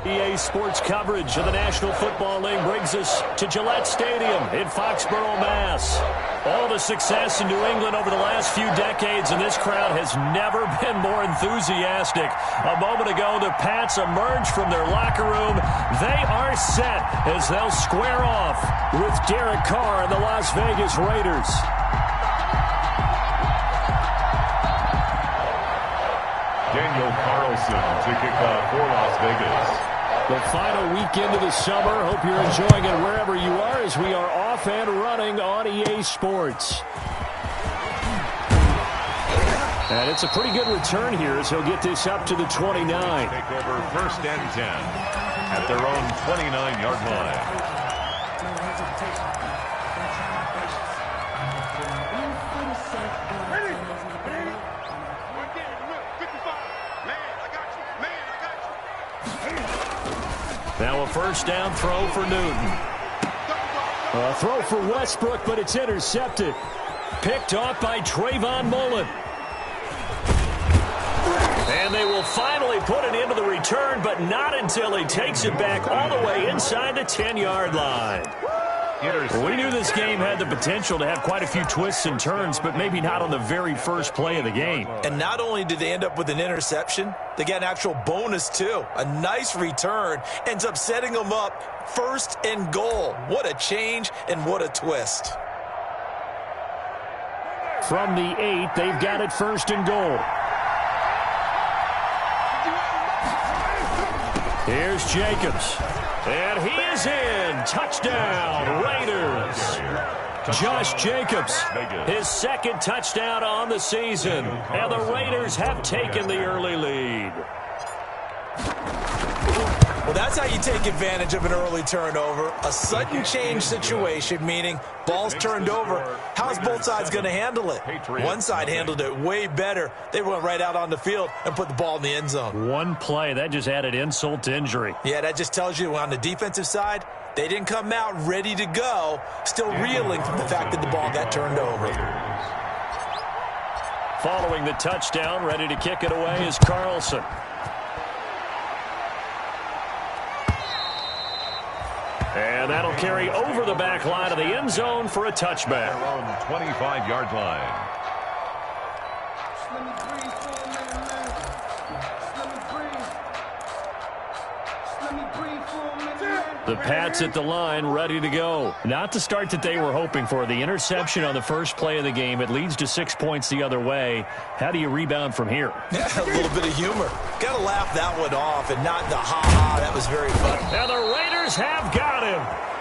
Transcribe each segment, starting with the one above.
EA Sports coverage of the National Football League brings us to Gillette Stadium in Foxborough, Mass. All the success in New England over the last few decades, and this crowd has never been more enthusiastic. A moment ago, the Pats emerged from their locker room. They are set as they'll square off with Derek Carr and the Las Vegas Raiders. Daniel Carlson to kick off for Las Vegas. The final weekend of the summer. Hope you're enjoying it wherever you are as we are off and running on EA Sports. And it's a pretty good return here as he'll get this up to the 29. Take over 1st and 10 at their own 29-yard line. Now a 1st down throw for Newton. A throw for Westbrook, but it's intercepted. Picked off by Trayvon Mullen. And they will finally put it into the return, but not until he takes it back all the way inside the 10-yard line. We knew this game had the potential to have quite a few twists and turns, but maybe not on the very first play of the game. And not only did they end up with an interception, they got an actual bonus, too. A nice return ends up setting them up 1st and goal. What a change and what a twist. From the 8, they've got it 1st and goal. Here's Jacobs. And he is in. Touchdown, Raiders. Josh Jacobs, his 2nd touchdown on the season. And the Raiders have taken the early lead. Well, that's how you take advantage of an early turnover. A sudden change situation, meaning ball's turned over. How's both sides going to handle it? One side handled it way better. They went right out on the field and put the ball in the end zone. One play, that just added insult to injury. Yeah, that just tells you on the defensive side, they didn't come out ready to go, still reeling from the fact that the ball got turned over. Following the touchdown, ready to kick it away is Carlson. And that'll carry over the back line of the end zone for a touchback. Their own 25-yard line. The Pats at the line, ready to go. Not the start that they were hoping for. The interception on the first play of the game. It leads to 6 points the other way. How do you rebound from here? Yeah, a little bit of humor. Got to laugh that one off and not the ha-ha. That was very funny. Now the Raiders have got him.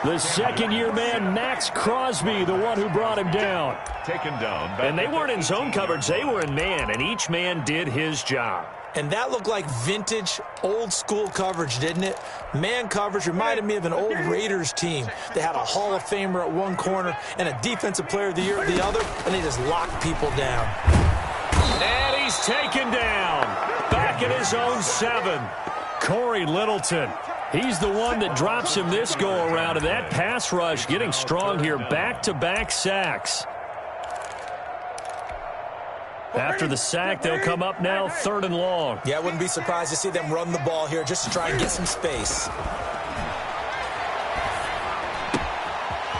The 2nd-year man, Max Crosby, the one who brought him down. Taken down. And they weren't in zone coverage. They were in man, and each man did his job. And that looked like vintage, old-school coverage, didn't it? Man coverage reminded me of an old Raiders team. They had a Hall of Famer at one corner and a Defensive Player of the Year at the other, and they just locked people down. And he's taken down. Back at his own 7. Corey Littleton. He's the one that drops him this go-around, and that pass rush getting strong here. Back-to-back sacks. After the sack, they'll come up now 3rd and long. Yeah, I wouldn't be surprised to see them run the ball here just to try and get some space.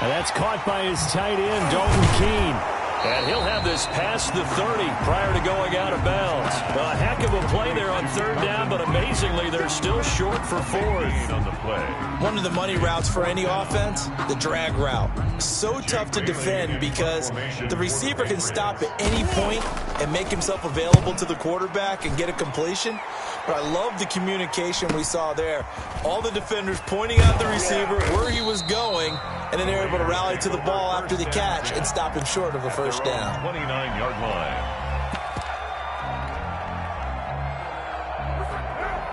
And that's caught by his tight end, Dalton Keene. And he'll have this past the 30 prior to going out of bounds. A heck of a play there on 3rd down, but amazingly, they're still short for 4th. On the play. One of the money routes for any offense, the drag route. So tough to defend because the receiver can stop at any point and make himself available to the quarterback and get a completion. But I love the communication we saw there. All the defenders pointing out the receiver, where he was going, and then they're able to rally to the ball after the catch and stop him short of a 1st down. 29-yard line.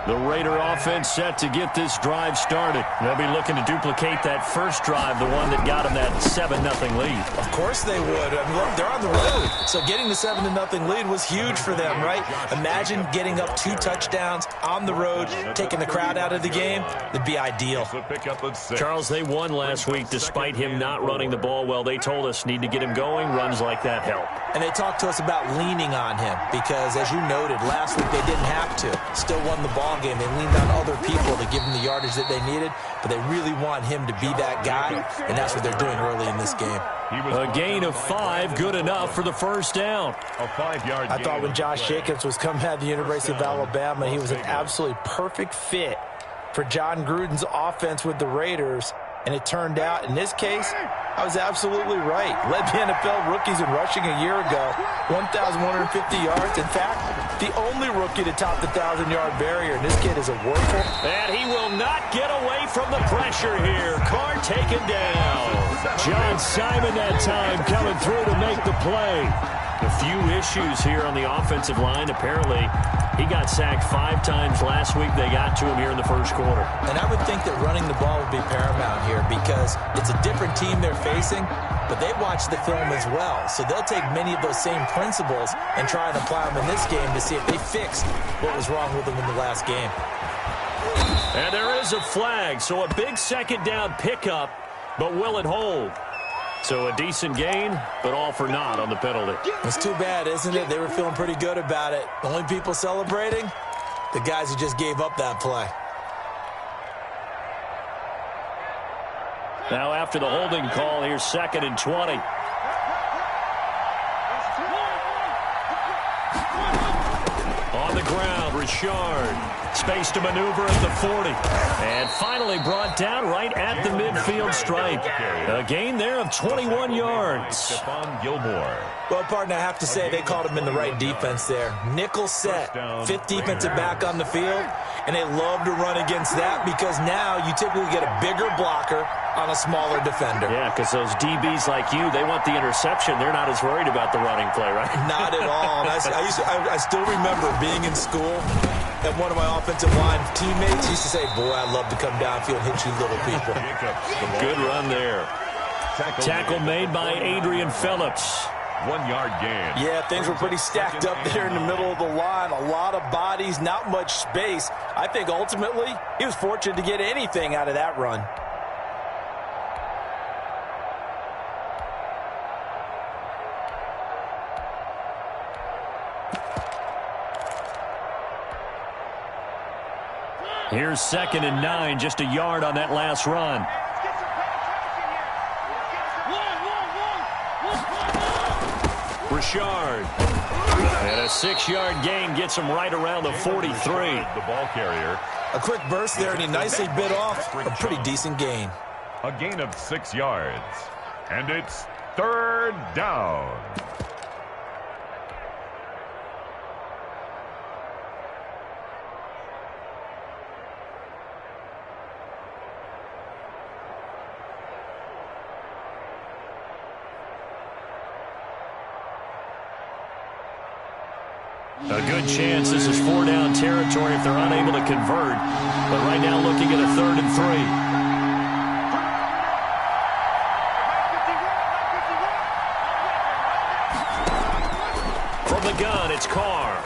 The Raider offense set to get this drive started. They'll be looking to duplicate that first drive, the one that got them that 7-0 lead. Of course they would. I mean, look, they're on the road, so getting the 7-0 lead was huge for them, right? Imagine getting up 2 touchdowns on the road, taking the crowd out of the game. It'd be ideal. Charles, they won last week despite him not running the ball well. They told us need to get him going. Runs like that help. And they talked to us about leaning on him because, as you noted, last week they didn't have to. Still won the ball game. They leaned on other people to give them the yardage that they needed, but they really want him to be that guy, and that's what they're doing early in this game. A gain of 5, good enough for the first down. A 5-yard gain. I thought when Josh Jacobs was coming out of the University of Alabama, he was an absolutely perfect fit for John Gruden's offense with the Raiders. And it turned out, in this case, I was absolutely right. Led the NFL rookies in rushing a year ago, 1,150 yards. In fact, the only rookie to top the 1,000-yard barrier. And this kid is a workhorse. And he will not get away from the pressure here. Carr taken down. John Simon that time coming through to make the play. A few issues here on the offensive line. Apparently, he got sacked 5 times last week. They got to him here in the first quarter. And I would think that running the ball would be paramount here because it's a different team they're facing, but they watch the film as well. So they'll take many of those same principles and try and apply them in this game to see if they fixed what was wrong with them in the last game. And there is a flag, so a big second down pickup, but will it hold? So a decent gain, but all for naught on the penalty. It's too bad, isn't it? They were feeling pretty good about it. The only people celebrating, the guys who just gave up that play. Now after the holding call, here's 2nd and 20. On the ground, Richard. Space to maneuver at the 40. And finally brought down right at the midfield stripe. A gain there of 21 yards. Well, partner, I have to say they called him in the right defense there. Nickel set, 5th defensive back on the field, and they love to run against that because now you typically get a bigger blocker on a smaller defender. Yeah, because those DBs like you, they want the interception. They're not as worried about the running play, right? Not at all. I still remember being in school, and one of my offensive line teammates used to say, boy, I'd love to come downfield and hit you little people. Good run there. Tackle made by Adrian Phillips. 1-yard gain. Yeah, things were pretty stacked up there in the middle of the line. A lot of bodies, not much space. I think ultimately he was fortunate to get anything out of that run. Here's 2nd and 9, just a yard on that last run. Richard. And a 6-yard gain gets him right around the 43. The ball carrier. A quick burst there, and he nicely bit off a pretty decent gain. A gain of 6 yards. And it's 3rd down. A good chance this is 4-down territory if they're unable to convert. But right now looking at a 3rd and 3. From the gun, it's Carr.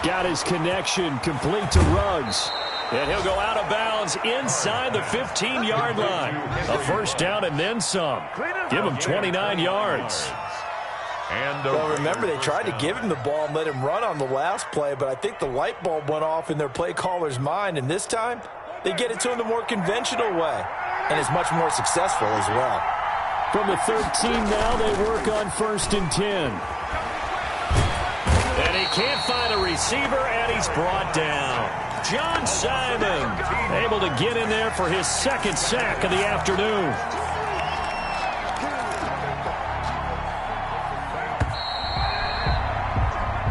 Got his connection complete to Ruggs. And he'll go out of bounds inside the 15-yard line. A 1st down and then some. Give him 29 yards. Well, remember, they tried to give him the ball and let him run on the last play, but I think the light bulb went off in their play caller's mind, and this time they get it to him the more conventional way, and it's much more successful as well. From the 13 now, they work on 1st and 10. And he can't find a receiver, and he's brought down. John Simon able to get in there for his 2nd sack of the afternoon.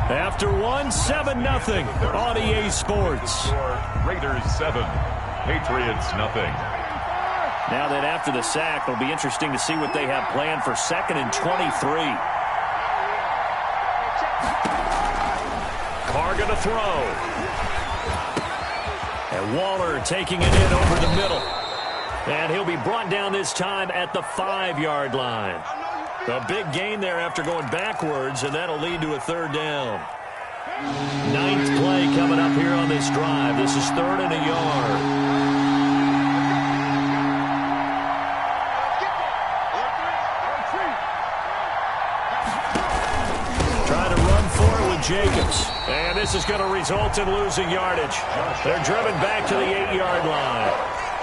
After 7-0 on EA Sports. Raiders 7, Patriots nothing. Now that after the sack, it'll be interesting to see what they have planned for 2nd and 23. Carr going to throw. And Waller taking it in over the middle. And he'll be brought down this time at the 5-yard line. A big gain there after going backwards, and that'll lead to a 3rd down. 9th play coming up here on this drive. This is 3rd and a yard. Trying to run for it with Jacobs. And this is going to result in losing yardage. They're driven back to the 8-yard line.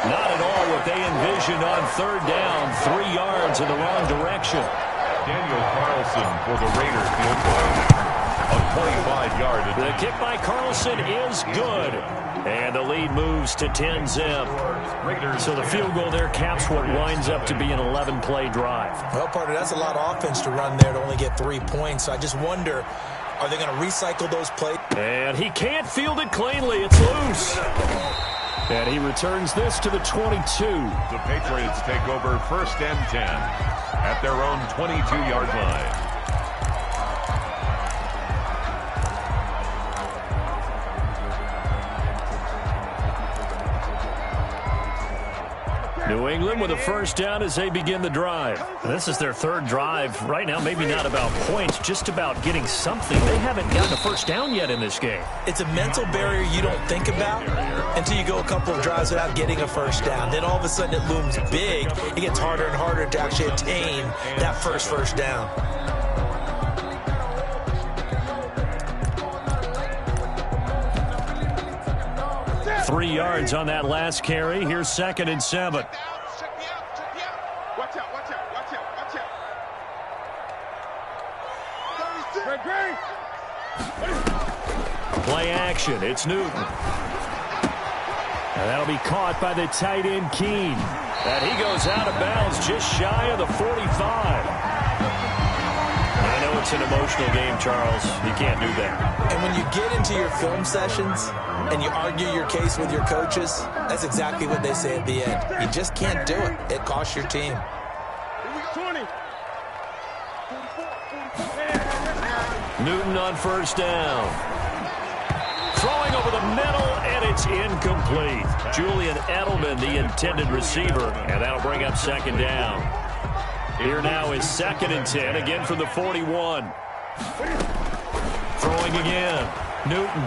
Not at all what they envisioned on third down. 3 yards in the wrong direction. Daniel Carlson for the Raiders field goal. A 25-yard. The kick by Carlson is good. And the lead moves to 10-zip. So the field goal there caps what winds up to be an 11-play drive. Well, partner, that's a lot of offense to run there to only get 3 points. So I just wonder, are they going to recycle those plays? And he can't field it cleanly. It's loose. And he returns this to the 22. The Patriots take over 1st and 10 at their own 22-yard line. New England with a first down as they begin the drive. This is their 3rd drive. Right now, maybe not about points, just about getting something. They haven't gotten a first down yet in this game. It's a mental barrier you don't think about until you go a couple of drives without getting a first down. Then all of a sudden it looms big. It gets harder and harder to actually attain that first down. Three yards on that last carry. Here's 2nd and 7. Play action. It's Newton. And that'll be caught by the tight end, Keene. And he goes out of bounds just shy of the 45. I know it's an emotional game, Charles. You can't do that. And when you get into your film sessions and you argue your case with your coaches, that's exactly what they say at the end. You just can't do it. It costs your team. Newton on first down. Throwing over the middle, and it's incomplete. Julian Edelman, the intended receiver, and that'll bring up 2nd down. Here now is 2nd and 10, again from the 41. Throwing again. Newton.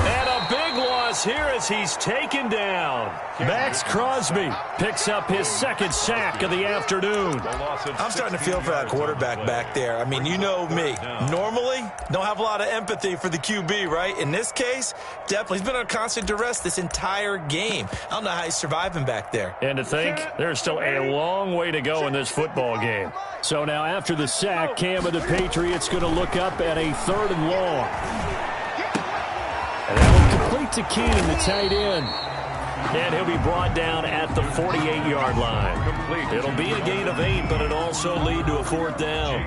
And a big loss here as he's taken down. Max Crosby picks up his 2nd sack of the afternoon. I'm starting to feel for that quarterback back there. I mean, you know me. Normally, don't have a lot of empathy for the QB, right? In this case, definitely. He's been on constant duress this entire game. I don't know how he's surviving back there. And to think, there's still a long way to go in this football game. So now after the sack, Cam of the Patriots going to look up at a 3rd and long. And that will complete to Keene, the tight end. And he'll be brought down at the 48-yard line. It'll be a gain of 8, but it'll also lead to a 4th down.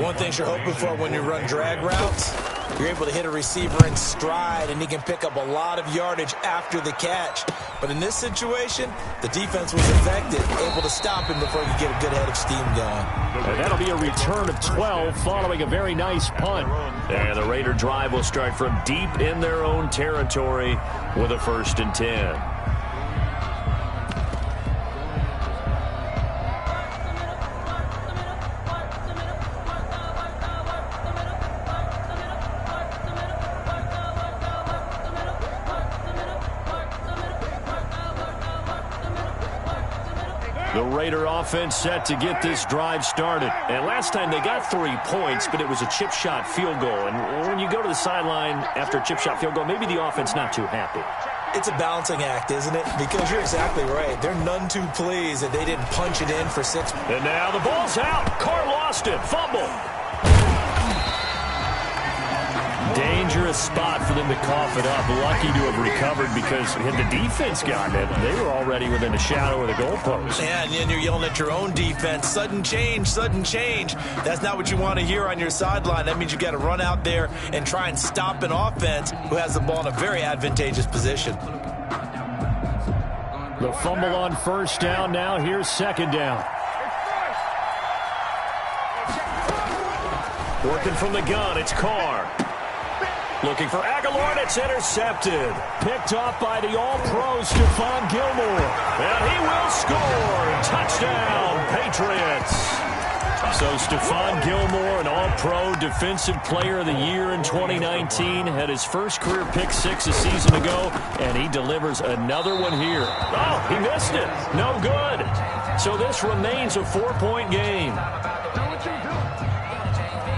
One thing you're hoping for when you run drag routes, you're able to hit a receiver in stride, and he can pick up a lot of yardage after the catch. But in this situation, the defense was effective, able to stop him before he could get a good head of steam going. And that'll be a return of 12 following a very nice punt. And the Raider drive will start from deep in their own territory with a 1st and 10. The Raider offense set to get this drive started. And last time they got 3 points, but it was a chip shot field goal. And when you go to the sideline after a chip shot field goal, maybe the offense not too happy. It's a balancing act, isn't it? Because you're exactly right. They're none too pleased that they didn't punch it in for 6. And now the ball's out. Carr lost it. Fumble. Dangerous spot for them to cough it up. Lucky to have recovered because had the defense gotten it, they were already within a shadow of the goalpost. Yeah, and then you're yelling at your own defense. Sudden change, sudden change. That's not what you want to hear on your sideline. That means you got to run out there and try and stop an offense who has the ball in a very advantageous position. The fumble on first down. Now here's 2nd down. Working from the gun, it's Carr. Looking for Aguilar, and it's intercepted. Picked off by the All-Pro Stephon Gilmore. And he will score. Touchdown, Patriots. So Stephon Gilmore, an All-Pro Defensive Player of the Year in 2019, had his first career pick-6 a season ago, and he delivers another one here. Oh, he missed it. No good. So this remains a 4-point game.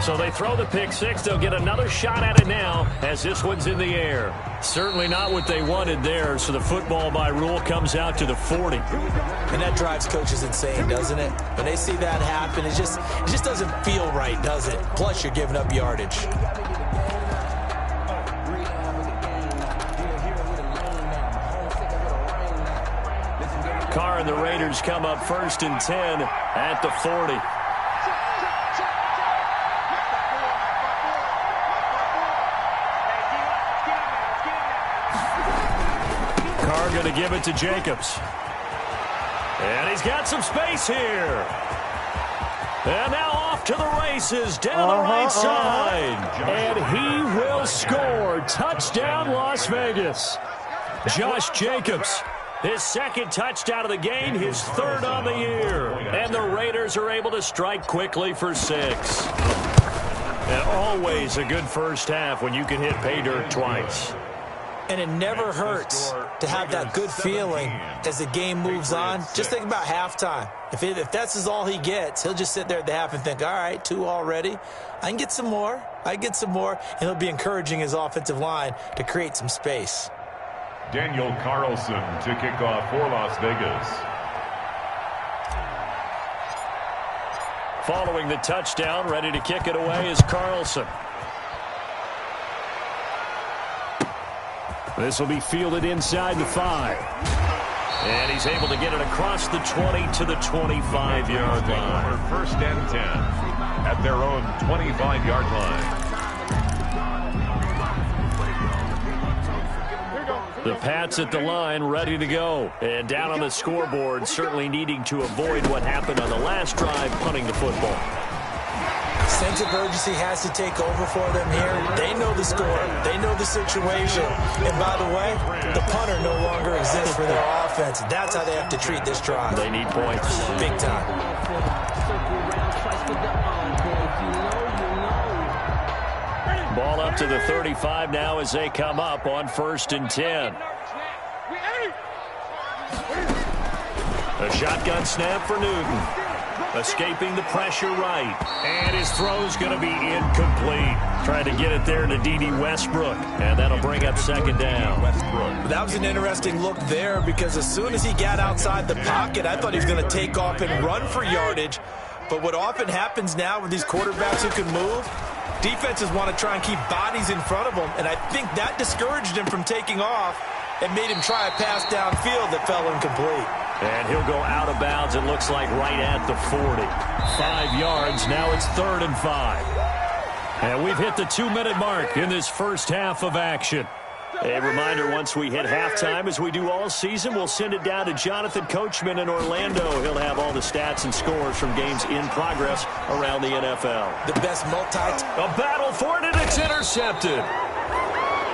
So they throw the pick six. They'll get another shot at it now as this one's in the air. Certainly not what they wanted there, so the football by rule comes out to the 40. And that drives coaches insane, doesn't it? When they see that happen, it just doesn't feel right, does it? Plus, you're giving up yardage. Carr and the Raiders come up 1st and 10 at the 40. Carr going to give it to Jacobs. And he's got some space here. And now off to the races down the right side. And he will score. Touchdown, Las Vegas. Josh Jacobs, his 2nd touchdown of the game, his 3rd on the year. And the Raiders are able to strike quickly for 6. And always a good first half when you can hit pay dirt twice. And it never hurts to have that good feeling as the game moves on. Just think about halftime. If that's all he gets, he'll just sit there at the half and think, all right, 2 already. I can get some more. And he'll be encouraging his offensive line to create some space. Daniel Carlson to kick off for Las Vegas. Following the touchdown, ready to kick it away is Carlson. This will be fielded inside the 5. And he's able to get it across the 20 to the 25-yard line. 1st and 10 at their own 25-yard line. The Pats at the line, ready to go. And down on the scoreboard, certainly needing to avoid what happened on the last drive, punting the football. Sense of urgency has to take over for them here. They know the score. They know the situation. And by the way, the punter no longer exists for their offense. That's how they have to treat this drive. They need points. Big time. Ball up to the 35 now as they come up on 1st and 10. A shotgun snap for Newton. Escaping the pressure right. And his throw's going to be incomplete. Trying to get it there to D.D. Westbrook. And that'll bring up 2nd down. That was an interesting look there because as soon as he got outside the pocket, I thought he was going to take off and run for yardage. But what often happens now with these quarterbacks who can move, defenses want to try and keep bodies in front of them. And I think that discouraged him from taking off and made him try a pass downfield that fell incomplete. And he'll go out of bounds, it looks like, right at the 40. 5 yards, now it's 3rd and 5. And we've hit the 2-minute mark in this first half of action. A reminder, once we hit halftime, as we do all season, we'll send it down to Jonathan Coachman in Orlando. He'll have all the stats and scores from games in progress around the NFL. The best A battle for it, and it's intercepted.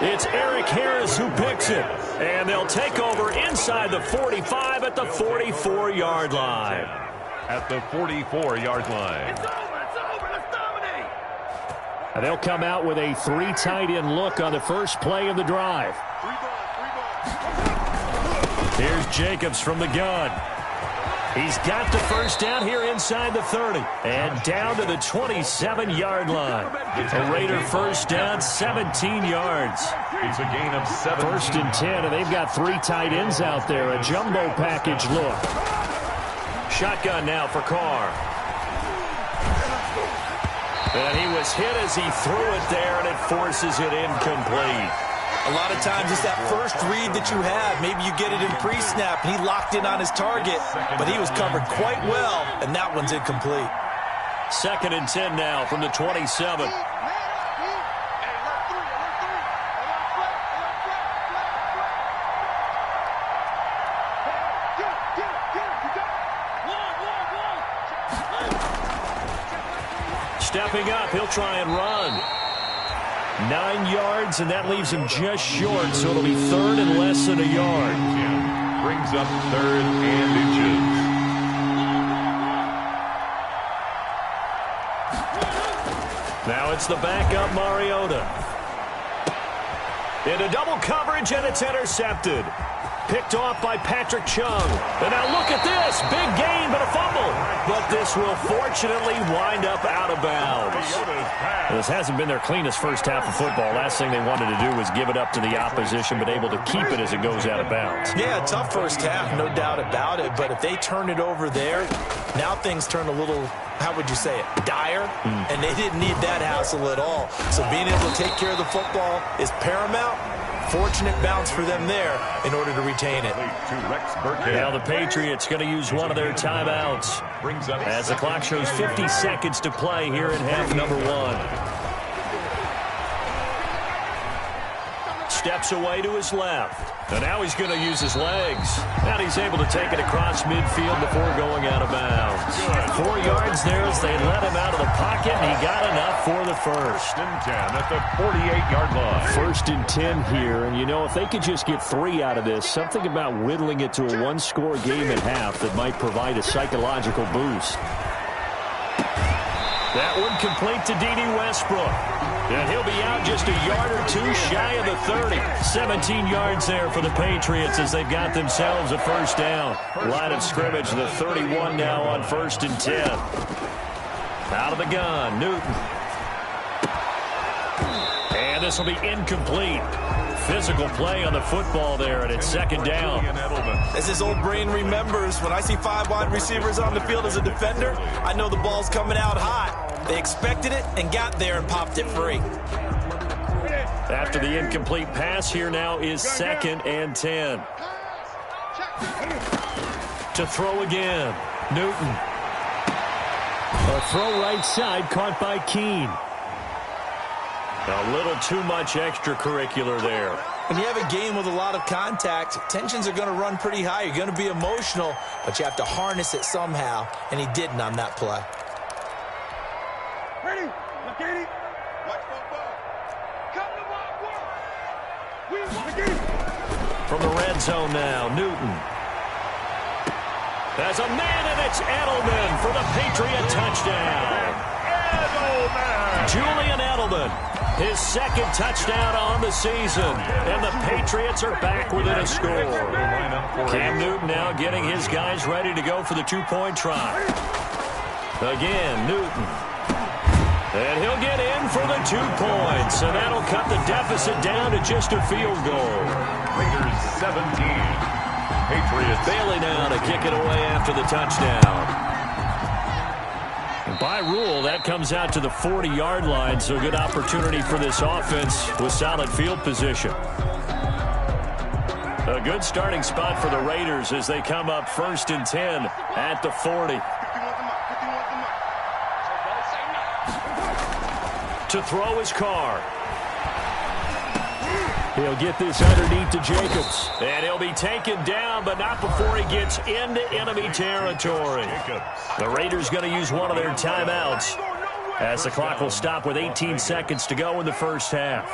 It's Eric Harris who picks it. And they'll take over inside the 45 at the 44-yard line. At the 44-yard line. It's over. Let's dominate. And they'll come out with a 3 tight end look on the first play of the drive. Here's Jacobs from the gun. He's got the first down here inside the 30. And down to the 27-yard line. A Raider first down, 17 yards. It's a gain of 7. 1st and 10, and they've got 3 tight ends out there. A jumbo package look. Shotgun now for Carr. And he was hit as he threw it there, and it forces it incomplete. A lot of times it's that first read that you have. Maybe you get it in pre-snap, and he locked in on his target, but he was covered quite well, and that one's incomplete. 2nd and 10 now from the 27. Stepping up, he'll try and run. 9 yards, and that leaves him just short, so it'll be 3rd and less than a yard. Brings up 3rd and inches. Now it's the backup Mariota. Into double coverage, and it's intercepted. Picked off by Patrick Chung. And now look at this. Big gain, but a fumble. but this will fortunately wind up out of bounds. This hasn't been their cleanest first half of football. Last thing they wanted to do was give it up to the opposition, but able to keep it as it goes out of bounds. Yeah, tough first half, no doubt about it, but if they turn it over there, now things turn a little, how would you say it, dire, and they didn't need that hassle at all. So being able to take care of the football is paramount. Fortunate bounce for them there in order to retain it. Now the Patriots going to use one of their timeouts as the clock shows 50 seconds to play here in half number 1. Steps away to his left. And now he's going to use his legs. And he's able to take it across midfield before going out of bounds. 4 yards there as they let him out of the pocket, and he got enough for the first. 1st and 10 at the 48-yard line. 1st and 10 here, and you know, if they could just get 3 out of this, something about whittling it to a one-score game at half that might provide a psychological boost. That one complete to D.D. Westbrook. And he'll be out just a yard or 2 shy of the 30. 17 yards there for the Patriots as they've got themselves a first down. Line of scrimmage, the 31 now on 1st and 10. Out of the gun, Newton. And this will be incomplete. Physical play on the football there, and it's 2nd down. As his old brain remembers, when I see 5 wide receivers on the field as a defender, I know the ball's coming out hot. They expected it and got there and popped it free. After the incomplete pass, here now is 2nd and 10. To throw again, Newton. A throw right side caught by Keene. A little too much extracurricular there. When you have a game with a lot of contact, tensions are going to run pretty high. You're going to be emotional, but you have to harness it somehow, and he didn't on that play. Ready? Look at it. Watch football. Come to work. We look at it. From the red zone now, Newton. There's a man, and it's Edelman for the Patriot touchdown. Edelman! Julian Edelman, his 2nd touchdown on the season. And the Patriots are back within a score. Cam Newton now getting his guys ready to go for the 2-point try. Again, Newton. And he'll get in for the 2 points. And that'll cut the deficit down to just a field goal. Raiders 17. Patriots. Bailey now to kick it away after the touchdown. By rule, that comes out to the 40-yard line, so good opportunity for this offense with solid field position. A good starting spot for the Raiders as they come up 1st and 10 at the 40. To throw his car. He'll get this underneath to Jacobs. And he'll be taken down, but not before he gets into enemy territory. The Raiders going to use one of their timeouts as the clock will stop with 18 seconds to go in the first half.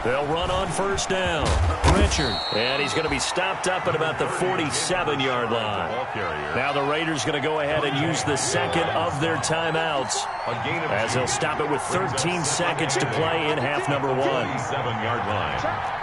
They'll run on 1st down. Richard. And he's going to be stopped up at about the 47-yard line. Now the Raiders going to go ahead and use the 2nd of their timeouts as they'll stop it with 13 seconds to play in half number 1. 47-yard line.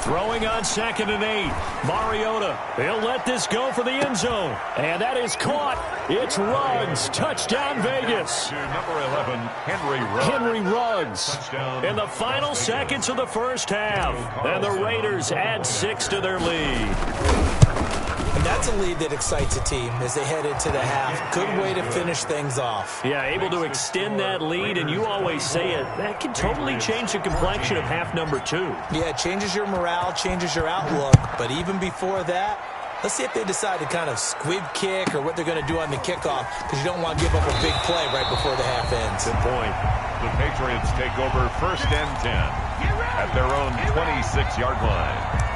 Throwing on 2nd and 8. Mariota. He'll let this go for the end zone. And that is caught. It's Ruggs. Touchdown, Vegas. Number 11, Henry Ruggs. Henry Ruggs. In the final seconds of the first half. And the Raiders add 6 to their lead. And that's a lead that excites a team as they head into the half. Good way to finish things off. Yeah, able to extend that lead, and you always say it, that can totally change the complexion of half number 2. Yeah, it changes your morale, changes your outlook. But even before that, let's see if they decide to kind of squib kick or what they're going to do on the kickoff, because you don't want to give up a big play right before the half ends. Good point. The Patriots take over 1st and 10 at their own 26-yard line.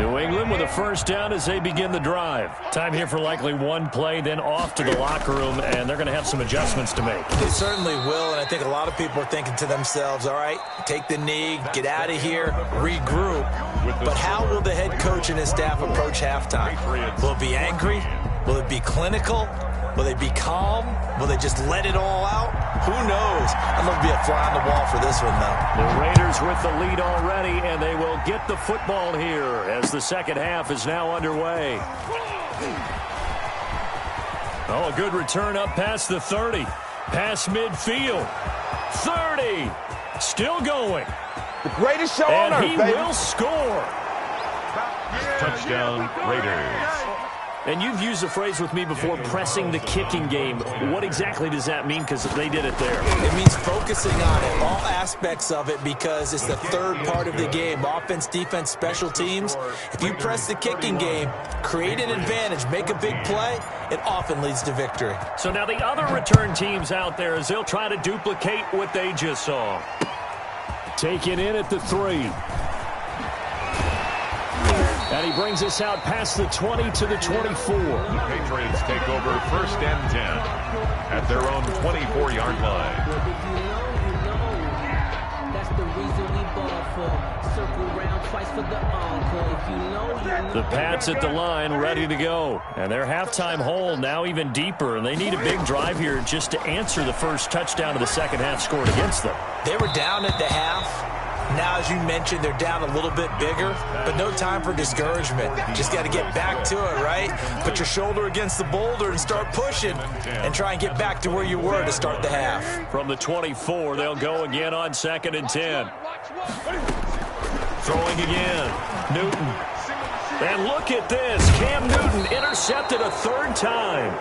New England with a first down as they begin the drive. Time here for likely one play, then off to the locker room, and they're going to have some adjustments to make. They certainly will, and I think a lot of people are thinking to themselves, all right, take the knee, get out of here, regroup. But how will the head coach and his staff approach halftime? Will it be angry? Will it be clinical? Will they be calm? Will they just let it all out? Who knows? I'm going to be a fly on the wall for this one, though. The Raiders with the lead already, and they will get the football here as the second half is now underway. Oh, a good return up past the 30. Past midfield. 30. Still going. The greatest show on earth, and he will score. Touchdown, Raiders. And you've used the phrase with me before, pressing the kicking game. What exactly does that mean? Because they did it there. It means focusing on it, all aspects of it, because it's the third part of the game. Offense, defense, special teams. If you press the kicking game, create an advantage, make a big play, it often leads to victory. So now the other return teams out there as they'll try to duplicate what they just saw. Taken in at the 3. And he brings us out past the 20 to the 24. The Patriots take over first and 10 at their own 24-yard line. That's the reason we ball for. Circle round twice for the encore. If you know. The Pats at the line ready to go. And their halftime hole now even deeper. And they need a big drive here just to answer the first touchdown of the second half scored against them. They were down at the half. Now, as you mentioned, they're down a little bit bigger, but no time for discouragement. Just got to get back to it, right? Put your shoulder against the boulder and start pushing and try and get back to where you were to start the half. From the 24, they'll go again on 2nd and 10. Throwing again. Newton. And look at this. Cam Newton intercepted a third time.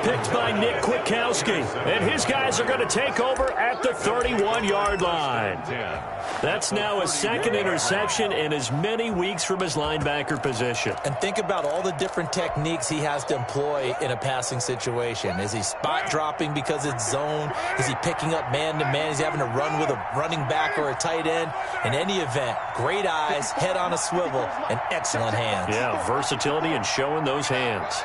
Picked by Nick Kwiatkowski. And his guys are going to take over at the 31-yard line. That's now his second interception in as many weeks from his linebacker position. And think about all the different techniques he has to employ in a passing situation. Is he spot dropping because it's zone? Is he picking up man-to-man? Is he having to run with a running back or a tight end? In any event, great eyes, head on a swivel, and excellent hands. Yeah, versatility and showing those hands.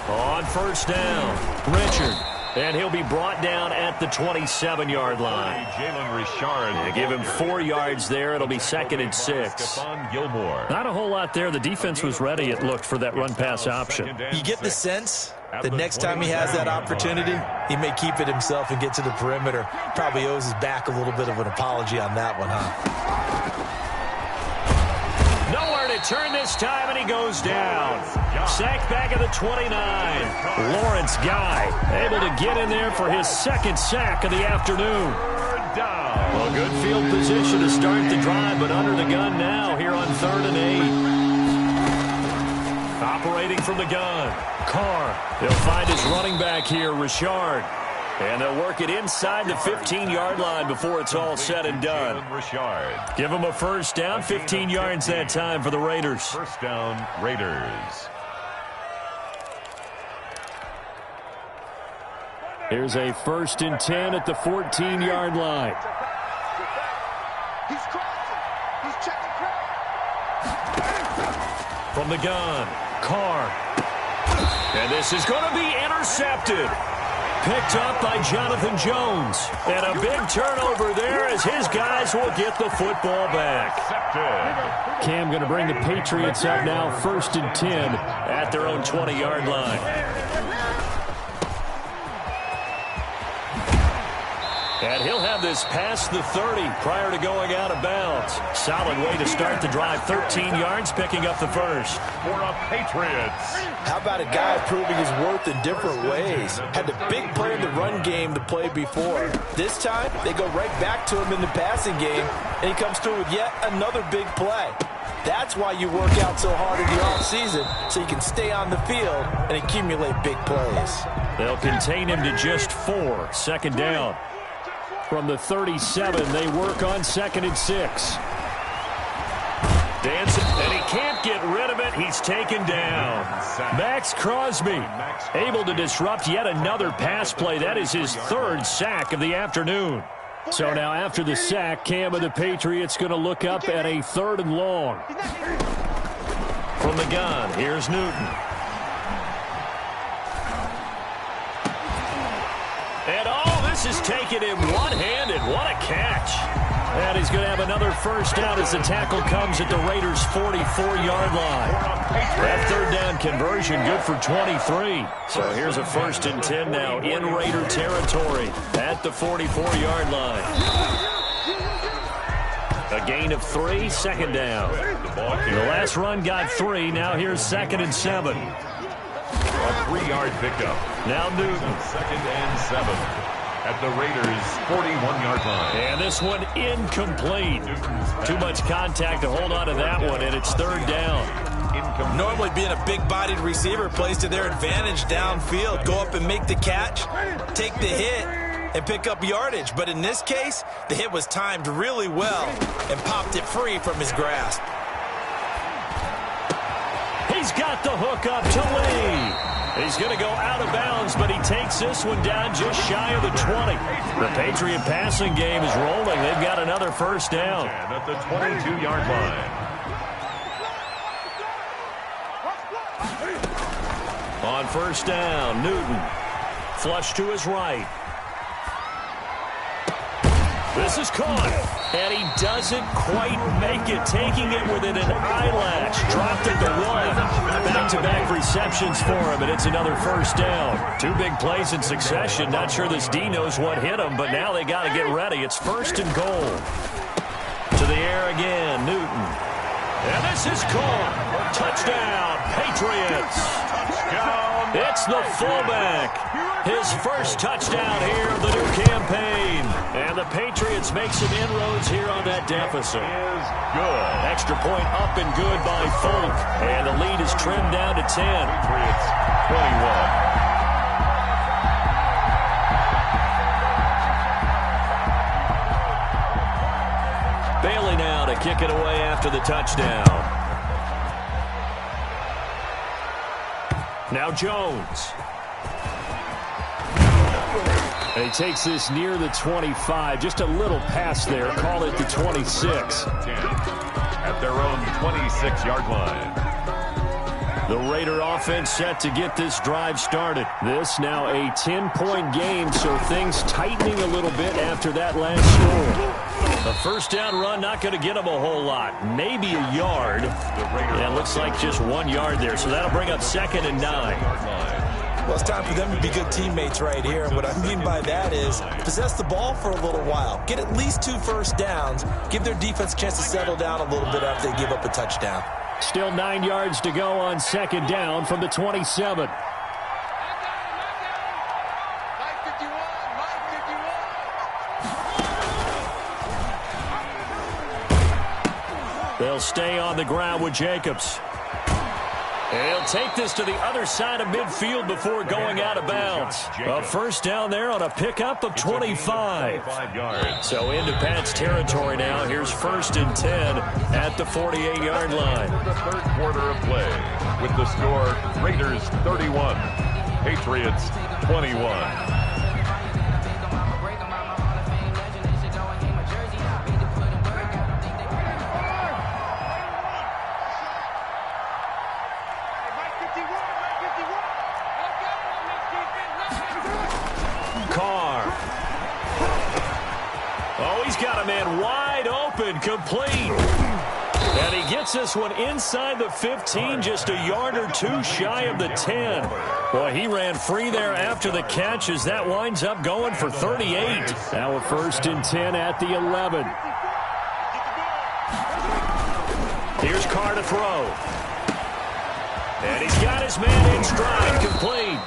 On first down, Richard. And he'll be brought down at the 27-yard line. Jalen Richard. They give him 4 yards there. It'll be 2nd and 6. Gilmore. Not a whole lot there. The defense was ready, it looked, for that run-pass option. You get the sense the next time he has that opportunity, he may keep it himself and get to the perimeter. Probably owes his back a little bit of an apology on that one, huh? Nowhere to turn this time, and he goes down. Sacked back at the 29. Lawrence Guy able to get in there for his second sack of the afternoon. Well, good field position to start the drive, but under the gun now here on 3rd and 8. Operating from the gun. Carr. He'll find his running back here, Richard. And they'll work it inside the 15-yard line before it's all said and done. Give them a first down, 15 yards that time for the Raiders. First down, Raiders. Here's a 1st and 10 at the 14-yard line. He's crossing. He's checking crack. From the gun, Carr. And this is going to be intercepted. Picked up by Jonathan Jones. And a big turnover there as his guys will get the football back. Cam going to bring the Patriots up now 1st and 10 at their own 20-yard line. And he'll have this past the 30 prior to going out of bounds. Solid way to start the drive. 13 yards, picking up the first. For the Patriots. How about a guy proving his worth in different ways? Had the big play in the run game to play before. This time, they go right back to him in the passing game, and he comes through with yet another big play. That's why you work out so hard in the offseason, so you can stay on the field and accumulate big plays. They'll contain him to just 4. Second down. From the 37, they work on 2nd and 6. Dancing, and he can't get rid of it. He's taken down. Max Crosby able to disrupt yet another pass play. That is his 3rd sack of the afternoon. So now after the sack, Cam of the Patriots going to look up at a 3rd and long. From the gun, here's Newton. And this is taken in one-handed. What a catch. And he's going to have another first down as the tackle comes at the Raiders' 44-yard line. That 3rd down conversion good for 23. So here's a 1st and 10 now in Raider territory at the 44-yard line. A gain of 3, 2nd down. The last run got 3. Now here's 2nd and 7. A 3-yard pickup. Now Newton. 2nd and 7 at the Raiders' 41-yard line. And this one incomplete. Too much contact to hold on to that one, and it's 3rd down. Normally being a big-bodied receiver plays to their advantage downfield. Go up and make the catch, take the hit, and pick up yardage. But in this case, the hit was timed really well and popped it free from his grasp. He's got the hook up to Lee. He's going to go out of bounds, but he takes this one down just shy of the 20. The Patriot passing game is rolling. They've got another first down. At the 22-yard line. On first down, Newton. Flush to his right. This is caught, and he doesn't quite make it, taking it within an eyelash. Dropped it to 1. Back-to-back receptions for him, and it's another first down. 2 big plays in succession. Not sure this D knows what hit him, but now they got to get ready. It's 1st and goal. To the air again, Newton. And this is caught. Touchdown, Patriots. It's the fullback. His first touchdown here of the new campaign. And the Patriots make some inroads here on that deficit. Good. Extra point up and good by Folk. And the lead is trimmed down to 10. Patriots 21. Bailey now to kick it away after the touchdown. Now Jones. And he takes this near the 25. Just a little pass there. Call it the 26. At their own 26-yard line. The Raider offense set to get this drive started. This now a 10-point game, so things tightening a little bit after that last score. A first down run not going to get them a whole lot. Maybe a yard. Yeah, it looks like just 1 yard there, so that'll bring up 2nd and 9. Well, it's time for them to be good teammates right here. And what I mean by that is possess the ball for a little while. Get at least 2 first downs. Give their defense a chance to settle down a little bit after they give up a touchdown. Still 9 yards to go on 2nd down from the 27. They'll stay on the ground with Jacobs. And he'll take this to the other side of midfield before going out of bounds. A first down there on a pickup of 25. So into Pat's territory now. Here's 1st and 10 at the 48-yard line. The 3rd quarter of play with the score Raiders 31, Patriots 21. Complete. And he gets this one inside the 15, just a yard or 2 shy of the 10. Boy, he ran free there after the catch as that winds up going for 38. Now a 1st and 10 at the 11. Here's Carr to throw. And he's got his man in stride, complete.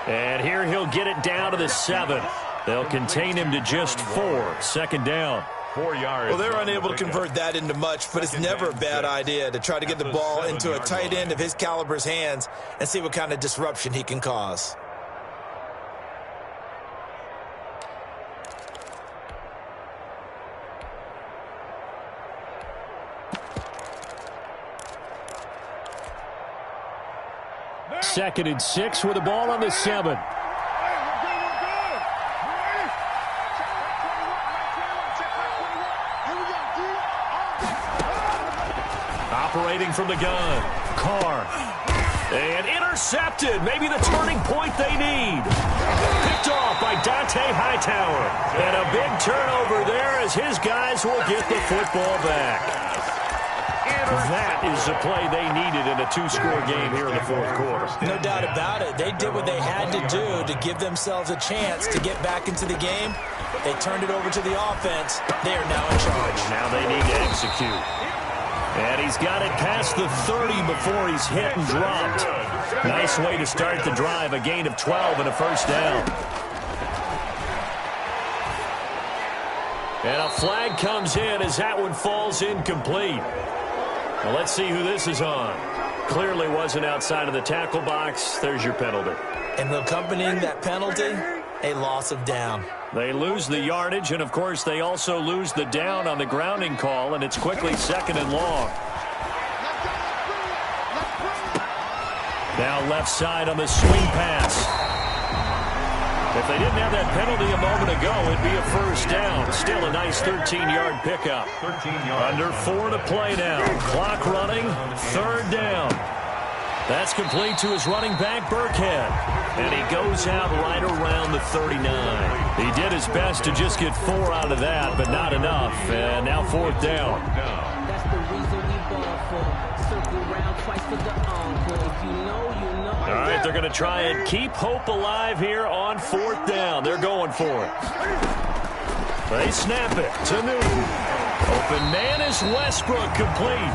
And here he'll get it down to the 7. They'll contain him to just 4. 2nd down. 4 yards. Well, they're unable to convert that into much, but it's never a bad idea to try to get the ball into a tight end of his caliber's hands and see what kind of disruption he can cause. Second and 6 with the ball on the 7. Rotating from the gun. Carr. And intercepted. Maybe the turning point they need. Picked off by Dante Hightower. And a big turnover there as his guys will get the football back. That is the play they needed in a two-score game here in the fourth quarter. No doubt about it. They did what they had to do to give themselves a chance to get back into the game. They turned it over to the offense. They are now in charge. Now they need to execute. And he's got it past the 30 before he's hit and dropped. Nice way to start the drive. A gain of 12 and a first down. And a flag comes in as that one falls incomplete. Well, let's see who this is on. Clearly wasn't outside of the tackle box. There's your penalty. And accompanying that penalty, a loss of down. They lose the yardage, and, of course, they also lose the down on the grounding call, and it's quickly 2nd and long. Now left side on the swing pass. If they didn't have that penalty a moment ago, it'd be a first down. Still a nice 13-yard pickup. Under 4 to play now. Clock running, 3rd down. That's complete to his running back, Burkhead. And he goes out right around the 39. He did his best to just get 4 out of that, but not enough. And now 4th down. That's the reason we ball for. Circle round twice for the encore. If you know, you know. All right, they're going to try and keep hope alive here on 4th down. They're going for it. They snap it to Newton. Open man is Westbrook, complete.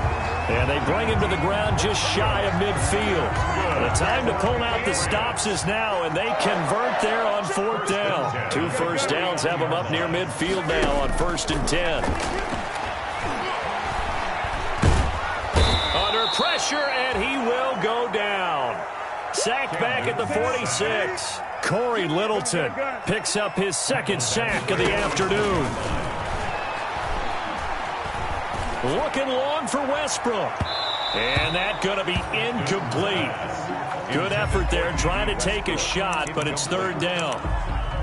And they bring him to the ground just shy of midfield. The time to pull out the stops is now, and they convert there on 4th down. 2 first downs have them up near midfield now on 1st and 10. Under pressure, and he will go down. Sacked back at the 46. Corey Littleton picks up his 2nd sack of the afternoon. Looking long for Westbrook. And that going to be incomplete. Good effort there, trying to take a shot, but it's 3rd down.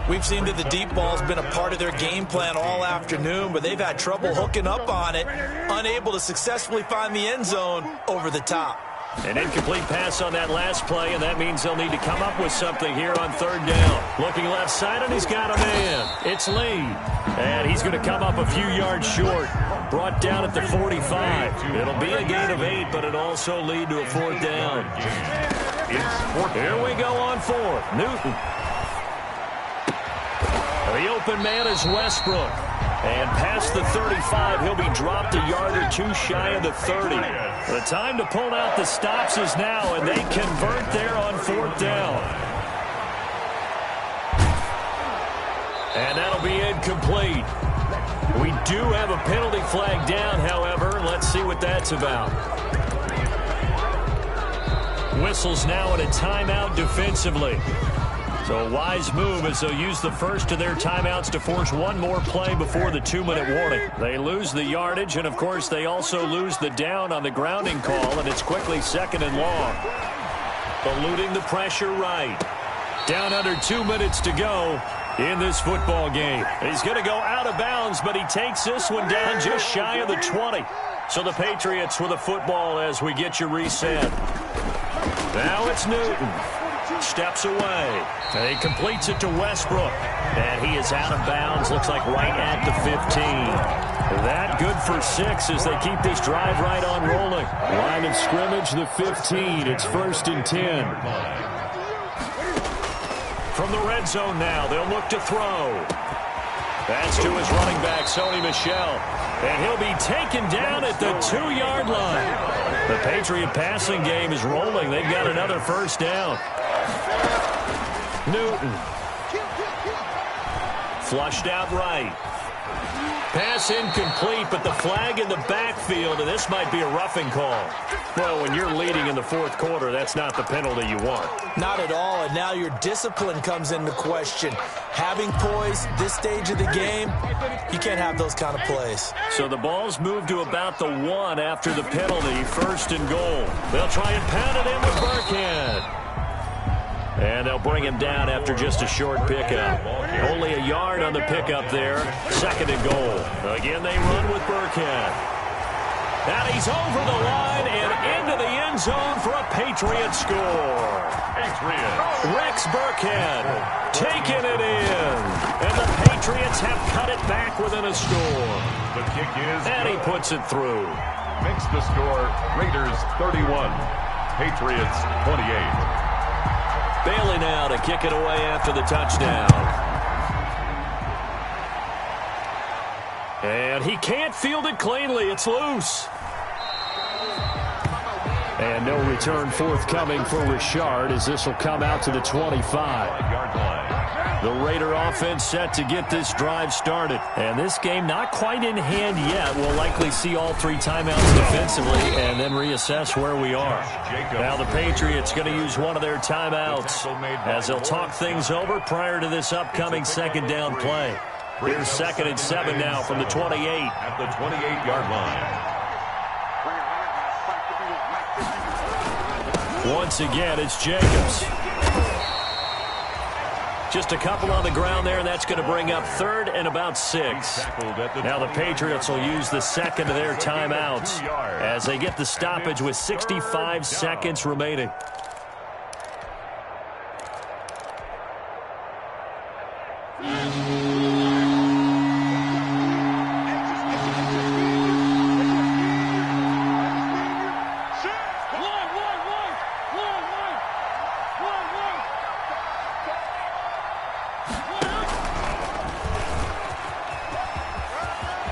We've seen that the deep ball's been a part of their game plan all afternoon, but they've had trouble hooking up on it, unable to successfully find the end zone over the top. An incomplete pass on that last play, and that means they'll need to come up with something here on 3rd down. Looking left side, and he's got a man. It's Lee. And he's going to come up a few yards short. Brought down at the 45. It'll be a gain of 8, but it'll also lead to a 4th down. Here we go on 4th. Newton. The open man is Westbrook. And past the 35, he'll be dropped a yard or 2 shy of the 30. The time to pull out the stops is now, and they convert there on 4th down. And that'll be incomplete. We do have a penalty flag down, however. Let's see what that's about. Whistles now at a timeout defensively. So a wise move as they'll use the first of their timeouts to force one more play before the 2-minute warning. They lose the yardage, and, of course, they also lose the down on the grounding call, and it's quickly 2nd and long. Eluding the pressure right. Down under 2 minutes to go in this football game. He's going to go out of bounds, but he takes this one down just shy of the 20. So the Patriots with a football as we get you reset. Now it's Newton. Steps away. He completes it to Westbrook. And he is out of bounds. Looks like right at the 15. That good for 6 as they keep this drive right on rolling. Line of scrimmage, the 15. It's 1st and 10. From the red zone now, they'll look to throw. That's to his running back, Sony Michel. And he'll be taken down at the 2-yard line. The Patriot passing game is rolling. They've got another first down. Newton. Flushed out right. Pass incomplete, but the flag in the backfield, and this might be a roughing call. Well, when you're leading in the 4th quarter, that's not the penalty you want. Not at all, and now your discipline comes into question. Having poise this stage of the game, you can't have those kind of plays. So the ball's moved to about the 1 after the penalty, 1st and goal. They'll try and pound it in with Burkhead. And they'll bring him down after just a short pickup. Only a yard on the pickup there. 2nd and goal. Again, they run with Burkhead. And he's over the line and into the end zone for a Patriot score. Patriots. Rex Burkhead taking it in. And the Patriots have cut it back within a score. The kick is And he good. puts it through. Makes the score Raiders 31, Patriots 28. Bailey now to kick it away after the touchdown. And he can't field it cleanly. It's loose. And no return forthcoming for Richard as this will come out to the 25. The Raider offense set to get this drive started. And this game not quite in hand yet. We'll likely see all 3 timeouts defensively and then reassess where we are. Now the Patriots going to use one of their timeouts as they'll talk things over prior to this upcoming second down play. Here's 2nd and 7 now from the 28. At the 28-yard line. Once again, it's Jacobs. Just a couple on the ground there, and that's going to bring up 3rd and about 6. Now the Patriots will use the second of their timeouts as they get the stoppage with 65 seconds remaining.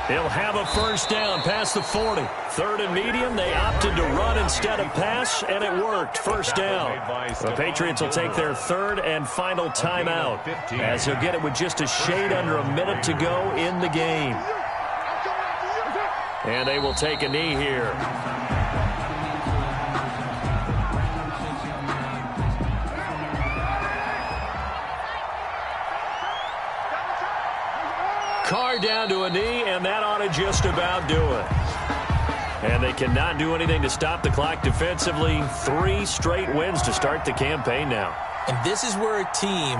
He'll have a first down past the 40. 3rd and medium. They opted to run instead of pass, and it worked. First down. The Patriots will take their 3rd and final timeout as they'll get it with just a shade under a minute to go in the game. And they will take a knee here. Carr down to a knee, and that ought to just about do it. And they cannot do anything to stop the clock defensively. 3 straight wins to start the campaign now. And this is where a team,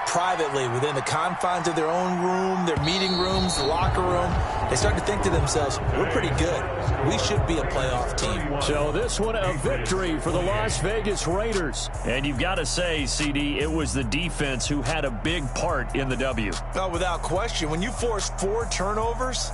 privately, within the confines of their own room, their meeting rooms, the locker room, they start to think to themselves, we're pretty good. We should be a playoff team. So this one a victory for the Las Vegas Raiders. And you've got to say, CD, it was the defense who had a big part in the W. No, without question. When you force 4 turnovers,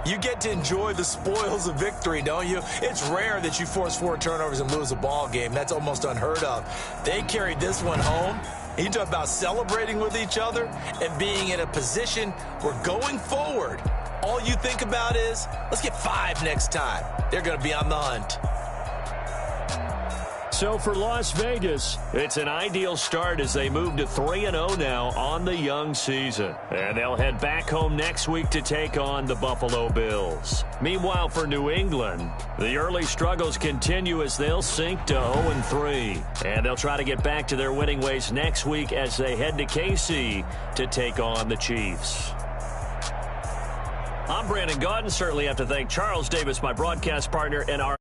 you get to enjoy the spoils of victory, don't you? It's rare that you force 4 turnovers and lose a ball game. That's almost unheard of. They carried this one home. You talk about celebrating with each other and being in a position where going forward, all you think about is, let's get 5 next time. They're going to be on the hunt. So for Las Vegas, it's an ideal start as they move to 3-0 now on the young season. And they'll head back home next week to take on the Buffalo Bills. Meanwhile, for New England, the early struggles continue as they'll sink to 0-3. And they'll try to get back to their winning ways next week as they head to KC to take on the Chiefs. I'm Brandon Gaudin. Certainly have to thank Charles Davis, my broadcast partner, and our